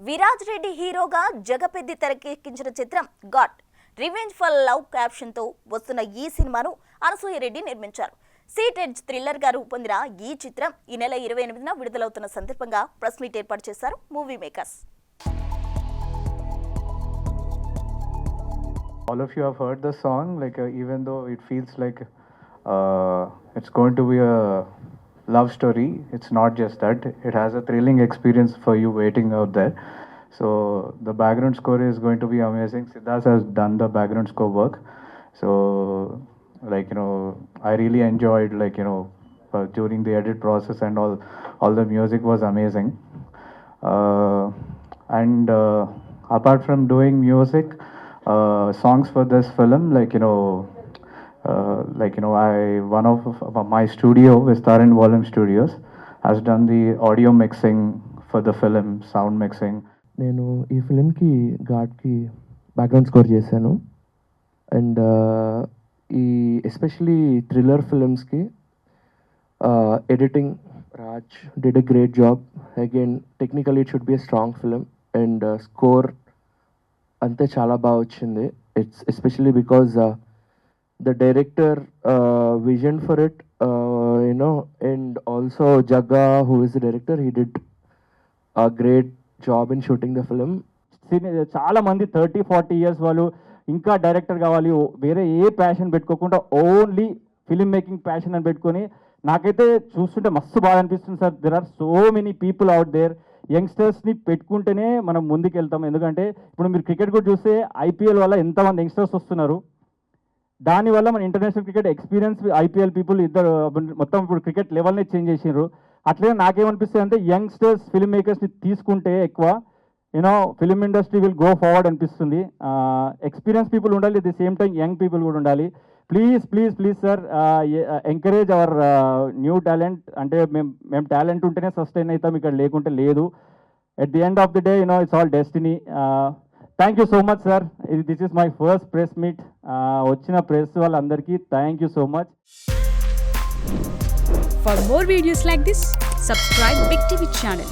విరాజ్ రెడ్డి హీరోగా జగపెద్ది తెరకెక్కించిన చిత్రం God revenge for love caption తో వస్తున్న ఈ సినిమాను అనసూయ రెడ్డి నిర్మించారు. సీట్ ఎడ్జ్ థ్రిల్లర్ గా రూపొందిన ఈ చిత్రం ఈ నెల 28న విడుదలవుతున్న సందర్భంగా ప్రెస్ మీట్ ఏర్పాటు చేశారు movie makers. All of you have heard the song, like even though it feels like it's going to be a love story, it's not just that. It has a thrilling experience for you waiting out there. So the background score is going to be amazing. Siddharth has done the background score work. So like I really enjoyed during the edit process and all the music was amazing. And apart from doing music, songs for this film, one of my studio, Vistaran Volume Studios, has done the audio mixing for the film, sound mixing. నేను ఈ ఫిలింకి గాడ్కి background score చేశాను. And ఈ especially thriller ఫిలిమ్స్కి editing Raj did a great job. Again technically it should be a strong film and score అంతే చాలా బాగా వచ్చింది. It's especially because the director vision for it and also Jagga who is the director, he did a great job in shooting the film. చాలా మంది 30-40 years వాళ్ళు ఇంకా director కావాలి, వేరే ఏ ప్యాషన్ పెట్టుకోకుండా ఓన్లీ ఫిలిం మేకింగ్ ప్యాషన్ అని పెట్టుకొని, నాకైతే చూస్తుంటే మస్తు బాగా అనిపిస్తుంది sir. There are so many people out there. యంగ్స్టర్స్ని పెట్టుకుంటేనే మనం ముందుకు వెళ్తాం. ఎందుకంటే ఇప్పుడు మీరు క్రికెట్ కూడా చూస్తే ఐపీఎల్ వల్ల ఎంతమంది యంగ్స్టర్స్ వస్తున్నారు, దానివల్ల మన international cricket experience IPL people ఇద్దరు మొత్తం ఇప్పుడు క్రికెట్ లెవెల్ని చేంజ్ చేసినారు. అట్లనే నాకేమనిపిస్తుంది అంటే యంగ్స్టర్స్ ఫిల్మ్ మేకర్స్ని తీసుకుంటే ఎక్కువ film industry will go forward అనిపిస్తుంది. ఎక్స్పీరియన్స్ పీపుల్ ఉండాలి, at the same time young people కూడా ఉండాలి. Please please please sir, encourage our new talent. అంటే మేము టాలెంట్ ఉంటేనే సస్టైన్ అవుతాం, ఇక్కడ లేకుంటే లేదు. At the end of the day it's all destiny. Thank you so much sir. This is my first press meet. వచ్చిన ప్రెస్ వాళ్ళందరికీ thank you so much. For more videos like this, subscribe Big TV channel.